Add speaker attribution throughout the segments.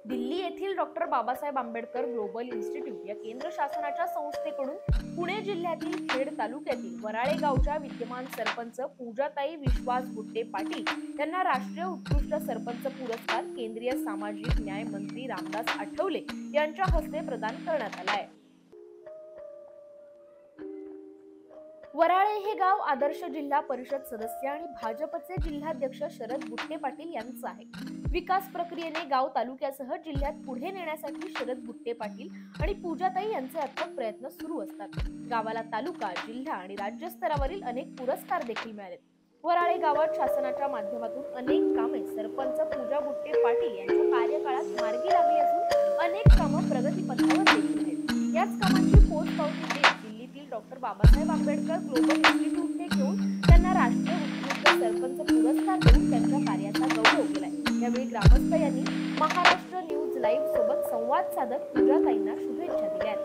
Speaker 1: दिल्ली येथील doctor Babasaheb Ambedkar global institute या केंद्र शासनाच्या संस्थेकडून पुणे जिल्ह्यातील खेड तालुक्यातील वराळे गावच्या विद्यमान सरपंच पूजाताई विश्वास गुट्टे पाटील यांना राष्ट्रीय उत्कृष्ट सरपंच पुरस्कार केंद्रीय सामाजिक न्याय मंत्री रामदास आठवले यांच्या हस्ते प्रदान करण्यात आला आहे। वराळे हे गाव आदर्श जिल्हा परिषद सदस्य आणि भाजपचे जिल्हाध्यक्ष शरद गुट्टे पाटील यांचं आहे। विकास प्रक्रियेने गाव तालुक्यासह जिल्ह्यात पुढे नेण्यासाठी शरद गुट्टे पाटील आणि पूजाताई यांचे अथक प्रयत्न सुरू असतात। गावाला तालुका, जिल्हा आणि राज्य स्तरावरील अनेक पुरस्कार देखील मिळालेत। वराळे गावात शासनाच्या माध्यमातून अनेक कामे सरपंच पूजा गुट्टे पाटील यांच्या कार्यकाळात मार्गी लागली असून अनेक कामं प्रगतीपथावर देखील आहेत। याच कामांची पोचपावती देत दिल्लीतील डॉक्टर बाबासाहेब आंबेडकर ग्लोबल इन्स्टिट्यूटने घेऊन त्यांना राष्ट्रीय उत्कृष्ट सरपंच पुरस्कार देऊन त्यांच्या कार्याचा गौरव केलाय। यावेळी ग्रामस्थ यांनी महाराष्ट्र न्यूज लाईव्ह सोबत संवाद साधत पूजाताईंना शुभेच्छा दिल्या।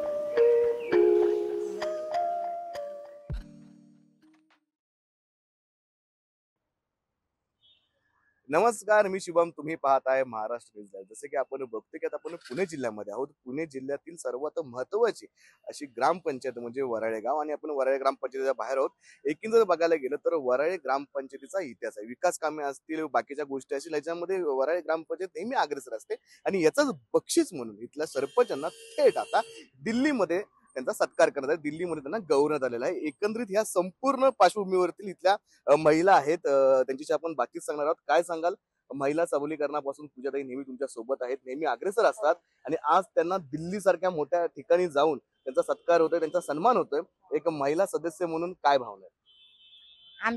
Speaker 2: नमस्कार, मी शुभम, तुम्ही पाहताय महाराष्ट्र न्यूज लाईव्ह। जसे की आपण बघतो की आता आपण पुणे जिल्ह्यामध्ये आहोत। पुणे जिल्ह्यातील सर्वात महत्त्वाची अशी ग्रामपंचायत म्हणजे वराळे गाव आणि आपण वराळे ग्रामपंचायतीच्या बाहेर आहोत। एकूण जर बघायला गेलं तर वराळे ग्रामपंचायतीचा इतिहास आहे, विकास कामे असतील, बाकीच्या गोष्टी असतील, याच्यामध्ये वराळे ग्रामपंचायत नेहमी अग्रेसर असते आणि याचाच बक्षीस म्हणून इथल्या सरपंचांना थेट आता दिल्लीमध्ये त्यांचा सत्कार करण्यात आहे, दिल्लीमध्ये त्यांना गौरवण्यात आलेला आहे। एकंदरीत ह्या संपूर्ण पार्श्वभूमीवरती इथल्या महिला आहेत, त्यांच्याशी आपण बातचीत सांगणार आहोत। काय सांगाल? महिला सबलीकरणापासून पूजाताई नेहमी तुमच्या सोबत आहेत, नेहमी अग्रेसर असतात आणि आज त्यांना दिल्ली सारख्या मोठ्या ठिकाणी जाऊन त्यांचा सत्कार होतोय, त्यांचा सन्मान होतोय। एक महिला सदस्य म्हणून काय भावना आहे?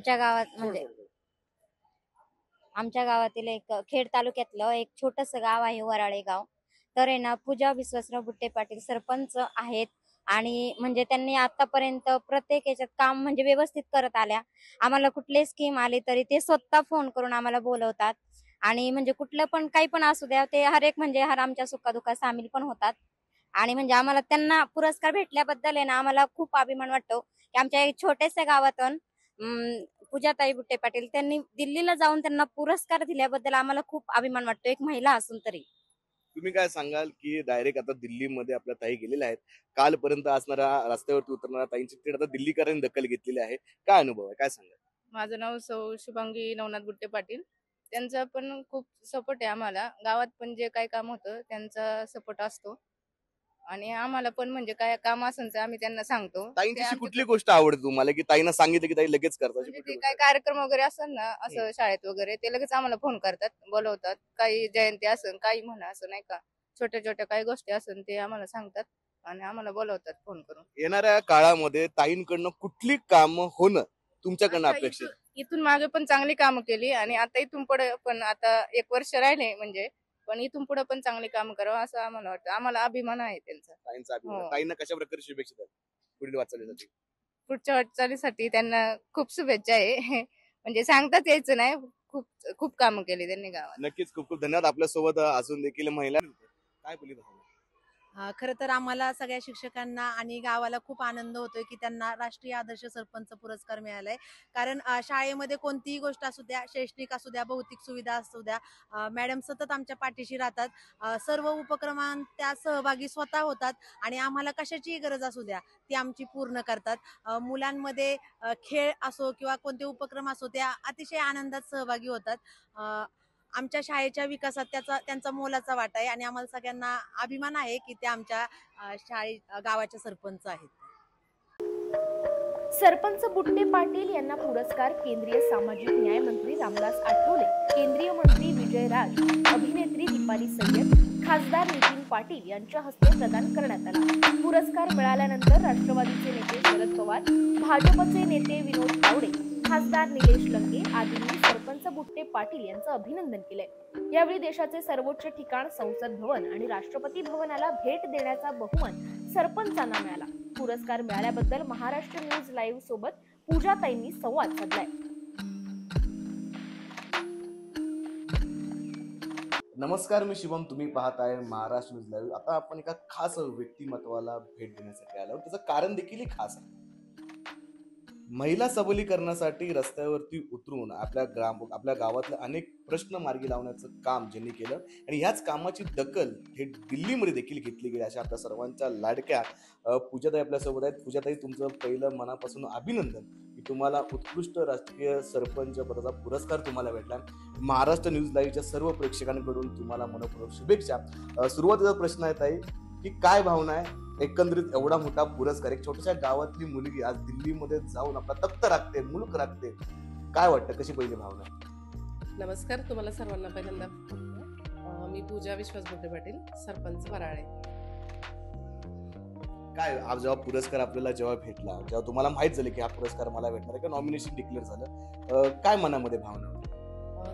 Speaker 3: आमच्या गावातील एक खेड तालुक्यातलं एक छोटस गाव आहे वराळे गाव। तर आहे ना, पूजा विश्वासराव गुट्टे पाटील सरपंच आहेत आणि म्हणजे त्यांनी आतापर्यंत प्रत्येक याच्यात काम म्हणजे व्यवस्थित करत आल्या। आम्हाला कुठले स्कीम आले तरी ते स्वतः फोन करून आम्हाला बोलवतात आणि म्हणजे कुठलं पण काही पण असू द्या, ते हर एक म्हणजे हर आमच्या सुखादुखात सामील पण होतात। आणि म्हणजे आम्हाला त्यांना पुरस्कार भेटल्याबद्दल आहे ना, आम्हाला खूप अभिमान वाटतो की आमच्या एक छोट्याशा गावातून पूजाताई गुट्टे पाटील त्यांनी दिल्लीला जाऊन त्यांना पुरस्कार दिल्याबद्दल आम्हाला खूप अभिमान वाटतो, एक महिला असून तरी।
Speaker 2: तुम्ही काय सांगाल की डायरेक्ट आता दिल्लीमध्ये आपल्या ताई गेलेल्या आहेत, कालपर्यंत असणाऱ्या रस्त्यावरती उतरणाऱ्या ताईंची थेट आता दिल्लीकरांनी दखल घेतलेली आहे, काय अनुभव आहे, काय सांगाल?
Speaker 4: माझं नाव शुभांगी नवनाथ गुट्टे पाटील। त्यांचा पण खूप सपोर्ट आहे आम्हाला गावात, पण जे काही काम होतं त्यांचा सपोर्ट असतो आणि आम्हाला पण म्हणजे काय काम असेल तर आम्ही त्यांना सांगतो।
Speaker 2: ताईंची कुठली गोष्ट आवडते तुम्हाला की ताईंना सांगितलं की ताई लगेच करतात?
Speaker 4: म्हणजे ते काय कार्यक्रम वगैरे असेल ना, असं शाळेत वगैरे, ते लगेच आम्हाला फोन करतात, बोलवतात। काही जयंती असेल, काही म्हणा असं नाही का, छोट्या छोट्या काही गोष्टी असेल ते आम्हाला सांगतात आणि आम्हाला बोलवतात फोन करून।
Speaker 2: येणाऱ्या काळामध्ये ताईंकडनं कुठली काम होणं तुमच्याकडनं अपेक्षित?
Speaker 4: इथून मागे पण चांगली कामं केली आणि आता इथून पुढे पण, आता 1 वर्ष राहिले म्हणजे, पण इथून पुढे पण चांगली काम करावं असं आम्हाला वाटतं। आम्हाला अभिमान आहे त्यांचा।
Speaker 2: ताईंचा अभिमान।
Speaker 4: हो।
Speaker 2: ताईंना कशा प्रकारे शुभेच्छा द्याल पुढील वाटचालीसाठी?
Speaker 4: पुढच्या वाटचालीसाठी त्यांना खूप शुभेच्छा आहे म्हणजे सांगतात यायचं नाही, खूप खूप कामं केली त्यांनी गावात।
Speaker 2: नक्कीच, खूप खूप धन्यवाद। आपल्या सोबत असून देखील महिला काय बोलली भावना?
Speaker 5: खरं तर आम्हाला सगळ्या शिक्षकांना आणि गावाला खूप आनंद होतोय की त्यांना राष्ट्रीय आदर्श सरपंच पुरस्कार मिळालाय। कारण शाळेमध्ये कोणतीही गोष्ट असू द्या, शैक्षणिक असू द्या, भौतिक सुविधा असू द्या, मॅडम सतत आमच्या पाठीशी राहतात। सर्व उपक्रमांत त्या सहभागी स्वतः होतात आणि आम्हाला कशाचीही गरज असू द्या ती आमची पूर्ण करतात। मुलांमध्ये खेळ असो किंवा कोणते उपक्रम असो, त्या अतिशय आनंदात सहभागी होतात। आमच्या शाळेच्या विकासात त्यांचा मोलाचा वाटा आहे आणि आम्हाला सगळ्यांना अभिमान आहे की ते आमच्या गावाच्या सरपंच आहेत।
Speaker 1: सरपंच गुट्टे पाटील यांना पुरस्कार केंद्रीय सामाजिक न्याय मंत्री रामदास आठवले, केंद्रीय मंत्री विजय राज, अभिनेत्री दीपाली सय्यद, खासदार नितीन पाटील यांच्या हस्ते प्रदान करण्यात आला। पुरस्कार मिळाल्यानंतर राष्ट्रवादीचे नेते शरद पवार, भाजपचे नेते विनोद तावडे, खासदार निलेश लंके आदींनी सरपंच गुट्टे पाटील यांचं अभिनंदन केलंय। यावेळी देशाचे सर्वोच्च ठिकाण संसद भवन आणि राष्ट्रपती भवनाला भेट देण्याचा बहुमान सरपंचांना मिळाला। पुरस्कार मिळाल्याबद्दल महाराष्ट्र न्यूज लाईव्ह सोबत पूजाताईंनी संवाद साधलाय।
Speaker 2: नमस्कार, मी शुभम, तुम्ही पाहताय महाराष्ट्र न्यूज लाईव्ह। आता आपण एका खास व्यक्तिमत्वाला भेट देण्यासाठी आलो, त्याचं कारण देखील खास आहे। महिला सबलीकरणासाठी रस्त्यावरती उतरून आपल्या गावातल्या अनेक प्रश्न मार्गी लावण्याचं काम ज्यांनी केलं आणि ह्याच कामाची दखल थेट दिल्लीमध्ये देखील घेतली गेली अशा आपल्या सर्वांच्या लाडक्या पूजाताई आपल्यासोबत आहेत. पूजाताई, तुमचं पहिलं मनापासून अभिनंदन की तुम्हाला उत्कृष्ट राष्ट्रीय सरपंच पदाचा पुरस्कार तुम्हाला भेटला. महाराष्ट्र न्यूज लाईव्हच्या सर्व प्रेक्षकांकडून तुम्हाला मनपूर्वक शुभेच्छा. सुरुवातीचा प्रश्न आहे ताई की काय भावना आहे एकंदरीत एवढा मोठा पुरस्कार, एक छोट्याशा गावातली मुलगी आज दिल्लीमध्ये जाऊन आपला तख्त राखते, मुलक राखते, काय वाटतं, कशी पहिली भावना आहे?
Speaker 6: नमस्कार तुम्हाला सर्वांना. पहिल्यांदा मी पूजा विश्वास बुट्टे पाटील, सरपंच वराळे.
Speaker 2: काय आज जेव्हा पुरस्कार आपल्याला जेव्हा भेटला, जेव्हा तुम्हाला माहित झालं की हा पुरस्कार मला भेटणार आहे, नॉमिनेशन डिक्लेअर झालं, काय मनामध्ये भावना होती?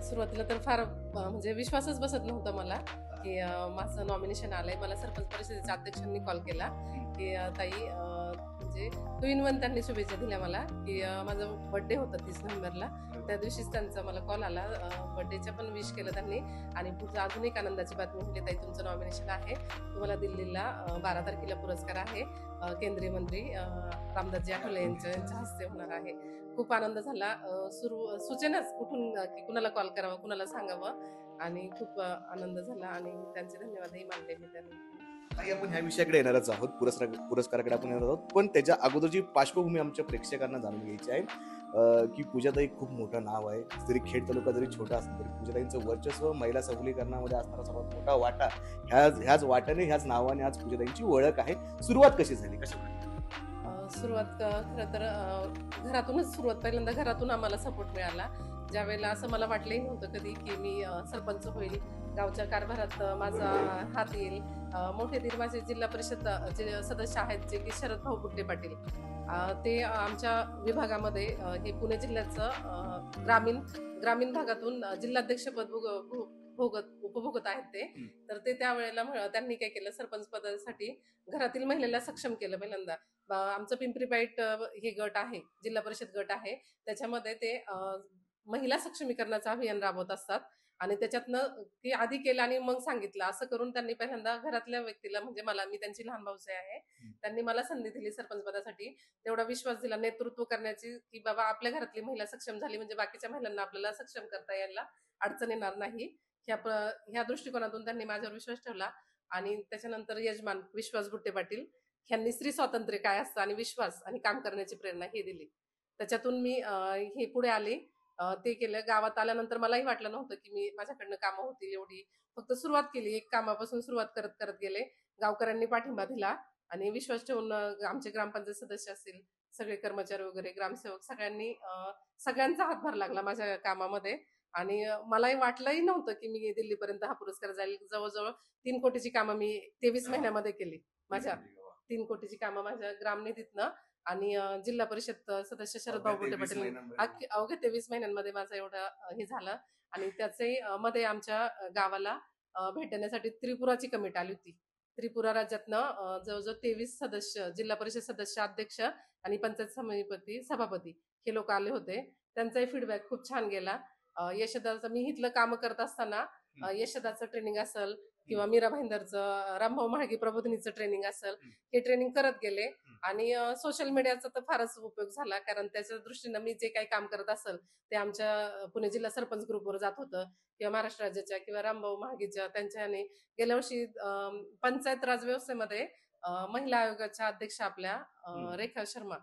Speaker 6: सुरुवातीला तर फार म्हणजे विश्वासच बसत नव्हता मला की माझं नॉमिनेशन आलंय. मला सरपंच परिषदेच्या अध्यक्षांनी कॉल केला की ताई म्हणजे 2-in-1 त्यांनी शुभेच्छा दिल्या मला की माझा बर्थडे होता 30 नोव्हेंबरला. त्या दिवशीच त्यांचा मला कॉल आला, बर्थडेच्या पण विश केलं त्यांनी. आणि पुढचं अजून एक आनंदाची बातमी म्हणजे ताई तुमचं नॉमिनेशन आहे, तुम्हाला दिल्लीला 12 तारखेला पुरस्कार आहे, केंद्रीय मंत्री रामदासजी आठवले यांच्या हस्ते होणार आहे. खूप आनंद झाला. सुचेनाच कुठून की कुणाला कॉल करावा, कुणाला सांगावं, आणि खूप आनंद झाला आणि त्यांचे धन्यवादही मानले मी त्यांनी.
Speaker 2: ताई, आपण ह्या विषयाकडे येणारच आहोत, पुरस्काराकडे आपण येणार आहोत, पण त्याच्या अगोदरची पार्श्वभूमी आमच्या प्रेक्षकांना जाणून घ्यायची आहे की पूजाताई खूप मोठं नाव आहे. जरी खेड तालुका जरी छोटा असला तरी पूजाताईंचं वर्चस्व महिला सबलीकरणामध्ये असणारा सर्वात मोठा वाटा, ह्याच वाट्याने, ह्याच नावाने आज पूजाताईंची ओळख आहे. सुरुवात कशी झाली, कशा?
Speaker 6: सुरुवात खरं तर घरातूनच सुरुवात. पहिल्यांदा घरातून आम्हाला सपोर्ट मिळाला. ज्यावेळेला असं मला वाटलंही नव्हतं कधी की मी सरपंच होईल, गावच्या कारभारात माझा हात येईल. मोठे दीर माझे जिल्हा परिषद जे सदस्य आहेत जे की शरद भाऊ बुट्टे पाटील, ते आमच्या विभागामध्ये हे पुणे जिल्ह्याचं ग्रामीण भागातून जिल्हाध्यक्षपद उपभोगत आहेत ते. तर ते त्यावेळेला त्यांनी काय केलं, सरपंच पदासाठी घरातील महिलेला सक्षम केलं. पहिल्यांदा आमचं पिंपरीपाईट हे गट आहे, जिल्हा परिषद गट आहे, त्याच्यामध्ये ते महिला सक्षमीकरणाचं अभियान राबवत असतात. आणि त्याच्यातनं ते आधी केलं आणि मग सांगितलं. असं करून त्यांनी पहिल्यांदा घरातल्या व्यक्तीला, म्हणजे मी त्यांची लहान भाऊसाई आहे, त्यांनी मला संधी दिली सरपंच पदासाठी. तेवढा विश्वास दिला नेतृत्व करण्याची की बाबा आपल्या घरातली महिला सक्षम झाली म्हणजे बाकीच्या महिलांना आपल्याला सक्षम करता यायला अडचण येणार नाही. ह्या दृष्टिकोनातून त्यांनी माझ्यावर विश्वास ठेवला. आणि त्याच्यानंतर यजमान विश्वास बुट्टे पाटील ह्यांनी स्त्री स्वातंत्र्य काय असतं आणि विश्वास आणि काम करण्याची प्रेरणा हे दिली. त्याच्यातून मी हे पुढे आले, ते केलं. गावात आल्यानंतर मलाही वाटलं नव्हतं की मी माझ्याकडनं कामं होतील एवढी. फक्त सुरुवात केली, एक कामापासून सुरुवात करत करत गेले. गावकऱ्यांनी पाठिंबा दिला आणि विश्वास ठेवून आमचे ग्रामपंचायत सदस्य असतील, सगळे कर्मचारी वगैरे, ग्रामसेवक, सगळ्यांचा हातभार लागला माझ्या कामामध्ये. आणि मलाही वाटलंही नव्हतं की मी दिल्लीपर्यंत हा पुरस्कार जाईल. जवळजवळ 3 कोटीची कामं मी 23 महिन्यामध्ये केली. 3 कोटीची कामं माझ्या ग्रामनिधीतनं आणि जिल्हा परिषद सदस्य शरद भाऊ बुट्टे पाटील अवघ्या 23 महिन्यांमध्ये माझं एवढं हे झालं. आणि त्याचे मध्ये आमच्या गावाला भेट देण्यासाठी त्रिपुराची कमिटी आली होती. त्रिपुरा राज्यातनं जवळजवळ 23 सदस्य, जिल्हा परिषद सदस्य, अध्यक्ष आणि पंचायत समिती सभापती हे लोक आले होते. त्यांचाही फीडबॅक खूप छान गेला. यशदाचं मी इथलं काम करत असताना यशदाचं ट्रेनिंग असेल किंवा मीरा भाईंदरचं, रामभाऊ म्हाळगी प्रबोधिनीचं ट्रेनिंग असेल, हे ट्रेनिंग करत गेले. आणि सोशल मीडियाचा तर फारच उपयोग झाला, कारण त्याच्या दृष्टीनं मी जे काही काम करत असेल ते आमच्या पुणे जिल्हा सरपंच ग्रुपवर जात होतं किंवा महाराष्ट्र राज्याच्या किंवा रामभाऊ म्हाळगीच्या त्यांच्याने. गेल्या वर्षी पंचायत राज व्यवस्थेमध्ये महिला आयोगाच्या अध्यक्ष आपल्या रेखा शर्मा,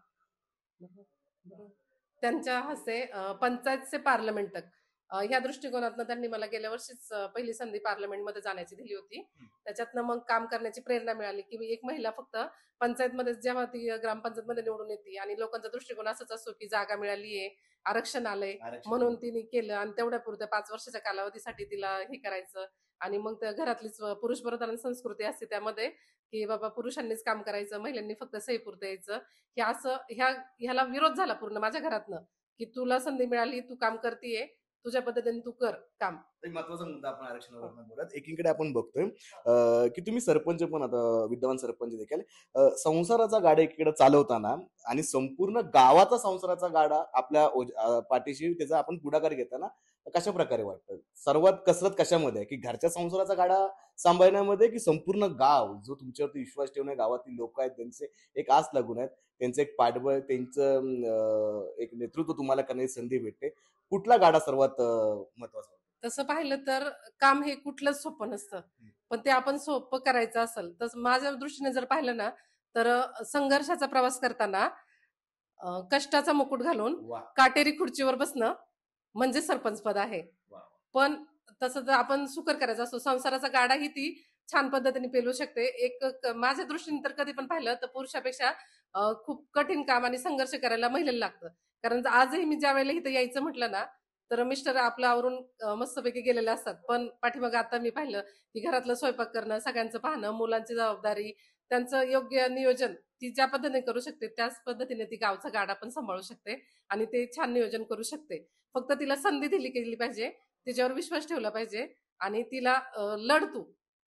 Speaker 6: त्यांच्या हस्ते पंचायत से पार्लमेंट तक ह्या दृष्टिकोनातनं त्यांनी मला गेल्या वर्षीच पहिली संधी पार्लमेंटमध्ये जाण्याची दिली होती. त्याच्यातनं मग काम करण्याची प्रेरणा मिळाली की एक महिला फक्त पंचायतमध्ये जेव्हा ती ग्रामपंचायतमध्ये निवडून येते आणि लोकांचा दृष्टिकोन असाच असतो की जागा मिळालीये, आरक्षण आलंय म्हणून तिने केलं आणि तेवढ्या पुरत्या 5 वर्षाच्या कालावधीसाठी तिला हे करायचं. आणि मग त्या घरातलीच पुरुष प्रधान संस्कृती असते त्यामध्ये की बाबा पुरुषांनीच काम करायचं, महिलांनी फक्त सहीपुरतं यायचं. हे असं ह्याला विरोध झाला पूर्ण माझ्या घरातनं की तुला संधी मिळाली, तू काम करतीये, तुझ्या पद्धतीने तू कर काम.
Speaker 2: महत्वाचा मुद्दा आपण आरक्षणावर बोलत. एकीकडे आपण बघतोय की तुम्ही सरपंच पण, आता विद्यमान सरपंच देखील, संसाराचा गाडा एकीकडे चालवताना आणि संपूर्ण गावाचा संसाराचा गाडा आपल्या पाठीशी त्याचा आपण पुढाकार घेताना कशा प्रकारे वाटतं? सर्वात कसरत कशामध्ये आहे, की घरच्या संसाराचा गाडा सांभाळण्यामध्ये की संपूर्ण गाव जो तुमच्यावरती विश्वास ठेवून गावातील लोक आहेत, त्यांचे एक आस लागून आहेत, त्यांचं एक पाठबळ, त्यांचं एक नेतृत्व तुम्हाला करण्याची संधी भेटते, कुठला गाडा सर्वात महत्वाचा?
Speaker 6: तसं पाहिलं तर काम हे कुठलंच सोपं नसतं. पण ते आपण सोपं करायचं असेल तर माझ्या दृष्टीने जर पाहिलं ना, तर संघर्षाचा प्रवास करताना कष्टाचा मुकुट घालून
Speaker 2: वा
Speaker 6: काटेरी खुर्चीवर बसणं म्हणजे सरपंच पद आहे.
Speaker 2: वा.
Speaker 6: पण तसं जर आपण सुकर करायचा असतो, संसाराचा गाडाही ती छान पद्धतीने पेलू शकते. माझ्या दृष्टीने तर कधी पण पाहिलं तर पुरुषापेक्षा खूप कठीण काम आणि संघर्ष करायला महिलेला लागतं. कारण आजही मी ज्या वेळेला इथं यायचं म्हटलं ना, तर मिस्टर आपलं आवरून मस्तपैकी गेलेले असतात. पण पाठीमागे आता मी पाहिलं, की घरातलं स्वयंपाक करणं, सगळ्यांचं पाहणं, मुलांची जबाबदारी, त्यांचं योग्य नियोजन ती ज्या पद्धतीने करू शकते, त्याच पद्धतीने ती गावचा गाडा पण सांभाळू शकते आणि ते छान नियोजन करू शकते. फक्त तिला संधी दिली गेली पाहिजे, तिच्यावर विश्वास ठेवला पाहिजे आणि तिला लढ तू,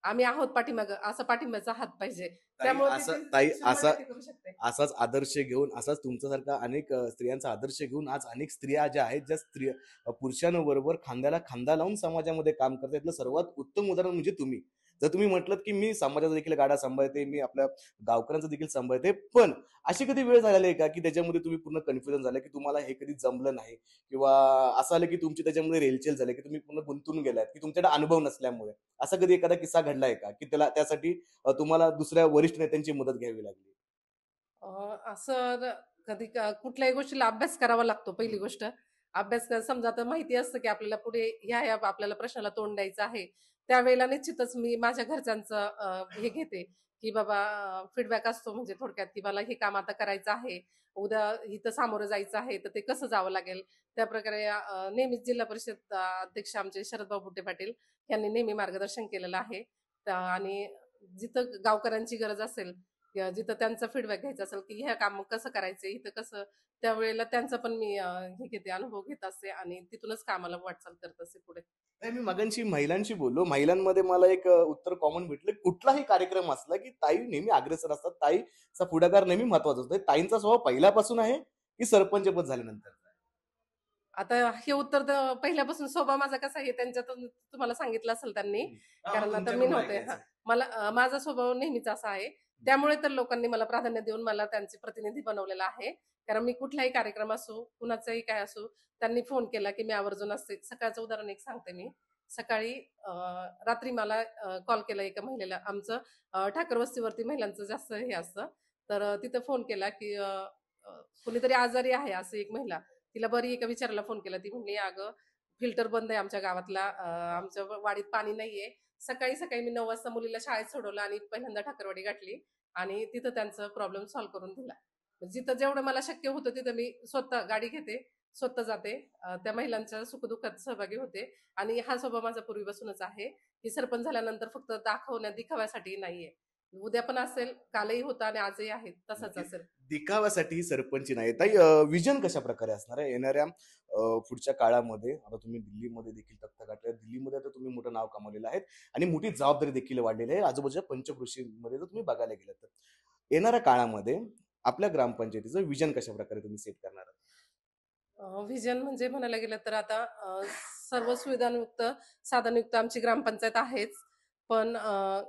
Speaker 6: आम्ही आहोत पाठीमागं, असा पाठिंब्याचा हात पाहिजे. त्यामुळे
Speaker 2: ताई
Speaker 6: ती
Speaker 2: असा
Speaker 6: 100% करू शकते.
Speaker 2: असाच आदर्श घेऊन असाच तुमच्यासारखा अनेक स्त्रियांचा आदर्श घेऊन आज अनेक स्त्रिया ज्या आहेत ज्या स्त्रिया पुरुषांबरोबर खांद्याला खांदा लावून समाजामध्ये काम करतात. यातलं सर्वात उत्तम उदाहरण म्हणजे तुम्ही. जर तुम्ही म्हटलं की मी समाजाचा देखील गाडा सांभाळते, मी आपल्या गावकऱ्यांचा देखील सांभाळते, पण अशी कधी वेळ झालेली आहे का की त्याच्यामध्ये तुम्ही पूर्ण कन्फ्युजन झालं की तुम्हाला हे कधी जमलं नाही किंवा असं आलं की तुमची त्याच्यामध्ये रेलचेल झाली की तुम्ही पूर्ण गुंतून गेलात की तुमच्याकडे अनुभव नसल्यामुळे असा कधी एखादा किस्सा घडलाय का की त्यासाठी तुम्हाला दुसऱ्या वरिष्ठ नेत्यांची मदत घ्यावी लागली?
Speaker 6: असं कधी कुठल्याही गोष्टीला अभ्यास करावा लागतो पहिली गोष्ट. समजा आता माहिती असतं की आपल्याला पुढे ह्या आपल्याला प्रश्नाला तोंड द्यायचं आहे. त्यावेळेला निश्चितच मी माझ्या घरच्यांचं हे घेते, की बाबा फीडबॅक असतो म्हणजे थोडक्यात, की मला हे काम आता करायचं आहे. उद्या इथं सामोरं जायचं आहे, तर ते कसं जावं लागेल. त्याप्रकारे नेहमीच जिल्हा परिषद अध्यक्ष आमचे शरदभाऊ बुट्टे पाटील यांनी नेहमी मार्गदर्शन केलेलं आहे. आणि जिथं गावकऱ्यांची गरज असेल किंवा जिथं त्यांचा फीडबॅक घ्यायचा असेल, की हे काम कसं करायचं, इथं कसं, त्यावेळेला त्यांचा पण मी हे घेते, अनुभव घेत असते आणि तिथूनच कामाला वाटचाल करत असते पुढे.
Speaker 2: नाही, मी मगाशी महिलांशी बोललो. महिलांमध्ये मला एक उत्तर कॉमन भेटलं. कुठलाही कार्यक्रम असला, की ताई नेहमी अग्रेसर असतात. ताईचा पुढाकार नेहमी महत्वाचा असतो. ताईंचा स्वभाव पहिल्यापासून आहे, की सरपंच पद झाल्यानंतर?
Speaker 6: आता हे उत्तर तर पहिल्यापासून स्वभाव माझा कसा आहे त्यांच्यातून तुम्हाला सांगितलं असेल त्यांनी. कारण आता मी नव्हते. मला माझा स्वभाव नेहमीच असा आहे. त्यामुळे तर लोकांनी मला प्राधान्य देऊन मला त्यांचे प्रतिनिधी बनवलेला आहे. कारण मी कुठलाही कार्यक्रम असो, कुणाचाही काय असो, त्यांनी फोन केला की मी आवर्जून असते. सकाळचं उदाहरण एक सांगते मी. सकाळी रात्री मला कॉल केला एका महिलेला. आमचं ठाकर वस्तीवरती महिलांचं जास्त हे असतं. तर तिथं फोन केला की कुणीतरी आजारी आहे असं एक महिला. तिला बरी आहे का विचारायला फोन केला. ती म्हणली, "अगं, फिल्टर बंद आहे आमच्या गावातला. आमच्या वाडीत पाणी नाहीये." सकाळी-सकाळी मी 9 वाजता मुलीला शाळेत सोडवलं आणि पहिल्यांदा ठाकरवाडी गाठली आणि तिथं त्यांचा प्रॉब्लेम सॉल्व्ह करून दिला. जिथं जेवढं मला शक्य होतं तिथं मी स्वतः गाडी घेते, स्वतः जाते. त्या महिलांच्या सुखदुःखात सहभागी होते आणि हा स्वभाव माझा पूर्वीपासूनच आहे, की सरपंच झाल्यानंतर फक्त दिखाव्यासाठी नाहीये. उद्या पण असेल, कालही होता आणि आजही आहे, तसाच
Speaker 2: नक्कीच.
Speaker 6: असेल.
Speaker 2: दिखाव्यासाठी ही सरपंच नाही. ताई विजन कशा प्रकारे असणार आहे येणाऱ्या पुढच्या काळामध्ये? आता तुम्ही दिल्लीमध्ये देखील तख्त गाठले. दिल्लीमध्ये आता तुम्ही मोठं नाव कमावलेलं आहे आणि मोठी जबाबदारी देखील वाढलेली आहे. आजूबाजूच्या पंचकृषीमध्ये जर तुम्ही बघायला गेलं तर. येणाऱ्या काळामध्ये आपल्या ग्रामपंचायतीचं विजन कशा प्रकारे तुम्ही सेट करणार आहात?
Speaker 6: व्हिजन म्हणजे म्हणायला गेलं तर आता सर्व सुविधांयुक्त, साधनयुक्त आमची ग्रामपंचायत आहेच. पण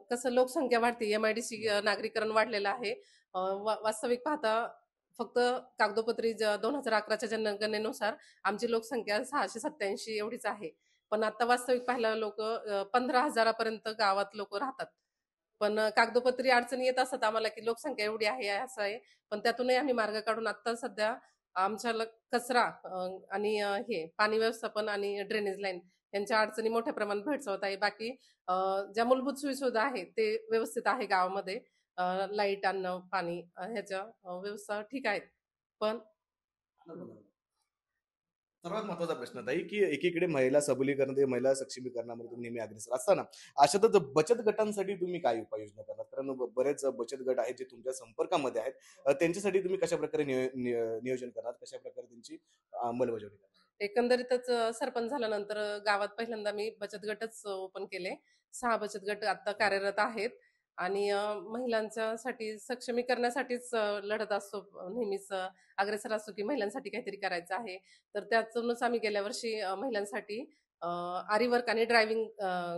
Speaker 6: कसं लोकसंख्या वाढते, एमआयडीसी नागरीकरण वाढलेलं आहे. वास्तविक पाहता फक्त कागदोपत्री 2011च्या जनगणनेनुसार आमची लोकसंख्या 687 एवढीच आहे. पण आता वास्तविक पाहायला लोकं 15,000 पर्यंत गावात लोकं राहतात. पण कागदोपत्री अडचणी येत असतात आम्हाला, की लोकसंख्या एवढी आहे, असं आहे. पण त्यातूनही आम्ही मार्ग काढून आता सध्या आमच्या कचरा आणि हे पाणी व्यवस्थापन आणि ड्रेनेज लाईन यांच्या अडचणी मोठ्या प्रमाणात भेडसावत आहे. बाकी ज्या मूलभूत सोयी-सुविधा आहेत ते व्यवस्थित आहे गावामध्ये. लाईट, अन्न, पाणी ह्याच्या व्यवस्था ठीक आहेत. पण
Speaker 2: सर्वात महत्वाचा प्रश्न ताई, की एकीकडे महिला सबलीकरण ते महिला सक्षमीकरणामध्ये तुम्ही नेहमी अग्रेसर असताना अशातच बचत गटांसाठी तुम्ही काय उपाययोजना करणार? कारण बरेच बचत गट आहेत जे तुमच्या संपर्कामध्ये आहेत. त्यांच्यासाठी तुम्ही कशा प्रकारे नियोजन करणार? कशा प्रकारे त्यांची अंमलबजावणी करणार?
Speaker 6: एकंदरीतच सरपंच झाल्यानंतर गावात पहिल्यांदा मी बचत गटच ओपन केले. 6 बचत गट आता कार्यरत आहेत आणि महिलांच्यासाठी सक्षमीकरणासाठीच लढत असतो. नेहमीच अग्रेसर असतो, की महिलांसाठी काहीतरी करायचं आहे. तर त्यातूनच आम्ही गेल्या वर्षी महिलांसाठी आरी वर्क आणि ड्रायव्हिंग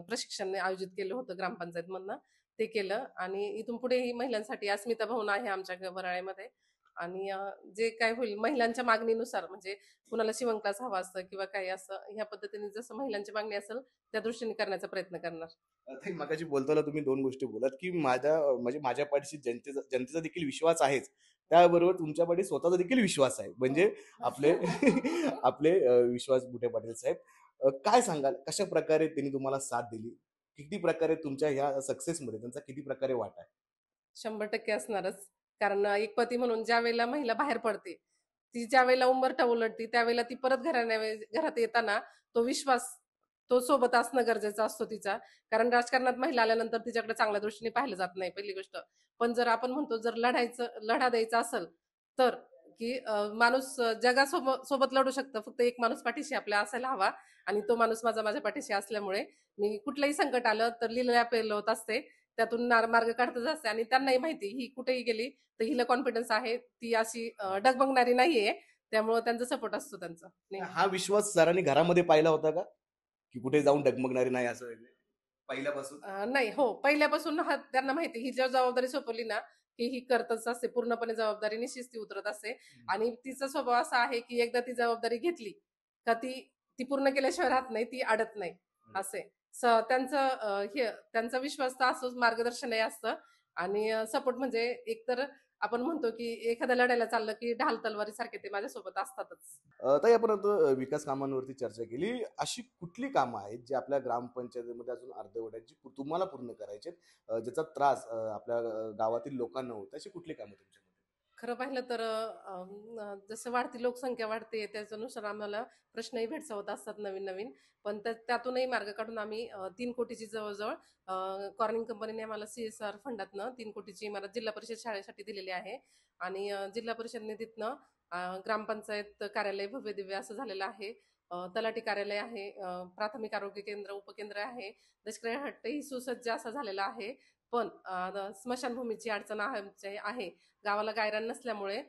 Speaker 6: प्रशिक्षण आयोजित केलं होतं ग्रामपंचायतमधनं. ते केलं आणि इथून पुढेही महिलांसाठी अस्मिता भवन आहे आमच्या वराळ्यामध्ये. आणि जे काय होईल महिलांच्या मागणीनुसार, म्हणजे कुणाला शिवण क्लास हवा असतं किंवा काही असं, ह्या पद्धतीने जसं महिलांची मागणी असेल त्या दृष्टीने करण्याचा प्रयत्न करणार.
Speaker 2: ताई, मगाशी बोलताना तुम्ही दोन गोष्टी बोललात की म्हणजे माझ्या पाठीशी जनतेचा देखील विश्वास आहेच, त्याबरोबर तुमच्या पाठी स्वतःचा देखील विश्वास आहे. म्हणजे आपले आपले विश्वास बुटे पाटील साहेब, काय सांगाल कशा प्रकारे त्यांनी तुम्हाला साथ दिली, किती प्रकारे तुमच्या ह्या सक्सेसमध्ये त्यांचा किती प्रकारे वाटा आहे?
Speaker 6: 100% असणारच. कारण एक पती म्हणून ज्या वेळेला महिला बाहेर पडते, ती ज्या वेळेला उंबरठा उलटते, त्यावेळेला ती परत घरात येताना तो विश्वास, तो सोबत असणं गरजेचा असतो तिचा. कारण राजकारणात महिला आल्यानंतर तिच्याकडे चांगल्या दृष्टीने पाहिलं जात नाही, पहिली गोष्ट. पण जर आपण म्हणतो जर लढा द्यायचा असेल, तर की माणूस सोबत लढू शकतं. फक्त एक माणूस पाठीशी आपल्या असायला हवा, आणि तो माणूस माझ्या पाठीशी असल्यामुळे मी कुठलंही संकट आलं तर लीलया पेलवत असते, त्यातून मार्ग काढतच असते. आणि त्यांनाही माहिती, ही कुठेही गेली तर हिला कॉन्फिडन्स आहे, ती अशी डगमगणारी नाहीये. त्यामुळे त्यांचा सपोर्ट असतो त्यांचा नेहमी.
Speaker 2: हा विश्वास सरांनी घरामध्ये पाहिला होता का, की कुठे जाऊन डगमगणारी नाही असं वगैरे पहिल्यापासून?
Speaker 6: नाही, हो, पहिल्यापासून त्यांना माहिती, ही जर जबाबदारी सोपवली ना की ही करतच असते, पूर्णपणे जबाबदारी निश्चित ती उतरत असते. आणि तिचा स्वभाव असा आहे की एकदा ती जबाबदारी घेतली का ती ती पूर्ण केल्याशिवाय राहत नाही, ती अडत नाही असे. त्यांचा विश्वास तर असंच, मार्गदर्शनही असतं. आणि सपोर्ट म्हणजे एकतर आपण म्हणतो की एखाद्या लढायला चाललं की ढाल तलवारी सारखे ते माझ्यासोबत असतातच.
Speaker 2: ताई, आपण आता विकास कामांवरती चर्चा केली. अशी कुठली कामं आहेत जी आपल्या ग्रामपंचायतीमध्ये अजून अर्धवट आहेत, जी तुम्हाला पूर्ण करायचे आहेत, ज्याचा त्रास आपल्या गावातील लोकांना होतो, अशी कुठली कामं तुमच्या मते?
Speaker 6: खरं पाहिलं तर जसं वाढती लोकसंख्या वाढते त्याच्यानुसार आम्हाला प्रश्नही भेडसावत असतात नवीन नवीन. पण त्यातूनही मार्ग काढून आम्ही 3 कोटीची जवळजवळ कॉर्निंग कंपनीने आम्हाला CSR फंडातनं 3 कोटीची इमारत जिल्हा परिषद शाळेसाठी दिलेली आहे. आणि जिल्हा परिषद निधीतनं ग्रामपंचायत कार्यालय भव्य दिव्य असं झालेलं आहे. तलाठी कार्यालय आहे, प्राथमिक आरोग्य केंद्र, उपकेंद्र आहे, दशक्रिया हट्टही सुसज्ज असा झालेला आहे. पण स्मशानभूमीची अडचण आहे. गावाला गायरान नसल्यामुळे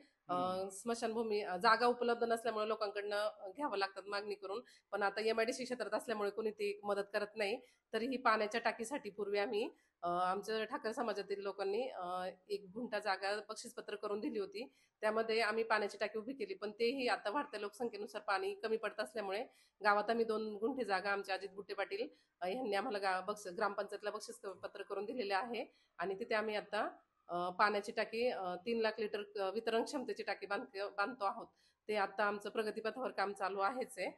Speaker 6: स्मशानभूमी जागा उपलब्ध नसल्यामुळे लोकांकडनं घ्यावं लागतात मागणी करून. पण आता MIDC क्षेत्रात असल्यामुळे कोणी ती मदत करत नाही. तरीही पाण्याच्या टाकीसाठी पूर्वी आम्ही आमच्या ठाकर समाजातील लोकांनी 1 गुंठा जागा बक्षीसपत्र करून दिली होती. त्यामध्ये आम्ही पाण्याची टाकी उभी केली. पण तेही आता वाढत्या लोकसंख्येनुसार पाणी कमी पडत असल्यामुळे गावात आम्ही 2 गुंठे जागा आमचे अजित बुट्टे पाटील यांनी आम्हाला ग्रामपंचायतला बक्षीसपत्र करून दिलेले आहे. आणि तिथे आम्ही आता पाण्याची टाकी 3 लाख लिटर वितरण क्षमतेची टाकी बांधतो आहोत. ते आता आमचं प्रगतीपथावर काम चालू आहेच आहे.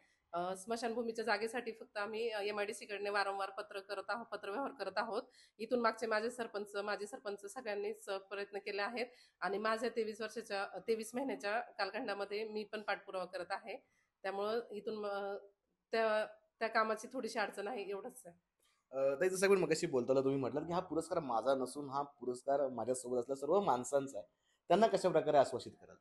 Speaker 6: स्मशानभूमीच्या जागेसाठी फक्त आम्ही MIDC कडे वारंवार पत्रव्यवहार करत आहोत. इथून मागचे माजी सरपंच सगळ्यांनीच प्रयत्न केले आहेत. आणि माझ्या 23 महिन्याच्या कालखंडामध्ये मी पण पाठपुरावा करत आहे. त्यामुळं इथून त्या कामाची थोडीशी अडचण आहे, एवढंच आहे.
Speaker 2: ताई, जसं आपण मगाशी बोलताना तुम्ही म्हटलात की हा पुरस्कार माझा नसून हा पुरस्कार माझ्यासोबत असल्या सर्व माणसांचा आहे, त्यांना कशा प्रकारे आश्वासित कराल?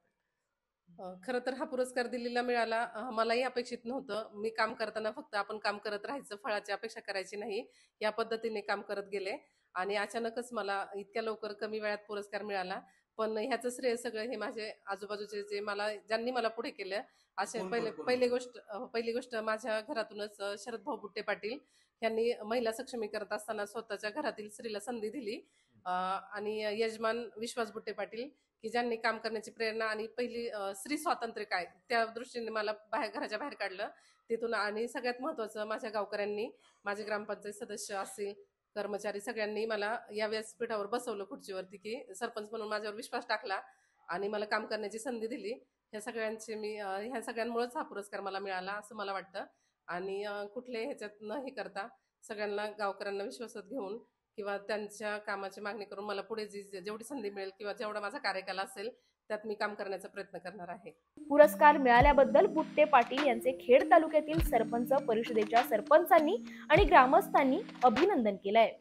Speaker 6: खरं तर हा पुरस्कार दिल्लीला मिळाला मलाही अपेक्षित नव्हतं. मी काम करताना फक्त आपण काम करत राहायचं, फळाची अपेक्षा करायची नाही, या पद्धतीने काम करत गेले. आणि अचानकच मला इतक्या लवकर कमी वेळात पुरस्कार मिळाला. पण ह्याचं श्रेय सगळं हे माझे आजूबाजूचे ज्यांनी मला पुढे केलं, असे पहिली गोष्ट माझ्या घरातूनच शरद भाऊ बुट्टे पाटील यांनी महिला सक्षमीकरण असताना स्वतःच्या घरातील स्त्रीला संधी दिली. आणि यजमान विश्वास बुट्टे पाटील की ज्यांनी काम करण्याची प्रेरणा आणि पहिली स्त्री स्वातंत्र्य काय त्या दृष्टीने मला घराच्या बाहेर काढलं तिथून. आणि सगळ्यात महत्वाचं माझ्या गावकऱ्यांनी, माझे ग्रामपंचायत सदस्य असतील, कर्मचारी, सगळ्यांनी मला या व्यासपीठावर बसवलं खुर्चीवरती, की सरपंच म्हणून माझ्यावर विश्वास टाकला आणि मला काम करण्याची संधी दिली. ह्या सगळ्यांमुळेच हा पुरस्कार मला मिळाला असं मला वाटतं. आणि कुठल्याही ह्याच्यात न हे करता सगळ्यांना, गावकऱ्यांना विश्वासात घेऊन किंवा त्यांच्या कामाची मागणी करून मला पुढे जेवढी संधी मिळेल किंवा जेवढा माझा कार्यकाल असेल त्यात मी काम करण्याचा प्रयत्न करणार आहे.
Speaker 1: पुरस्कार मिळाल्याबद्दल बुट्टे पाटील यांचे खेड तालुक्यातील सरपंच परिषदेच्या सरपंचांनी आणि ग्रामस्थांनी अभिनंदन केलंय.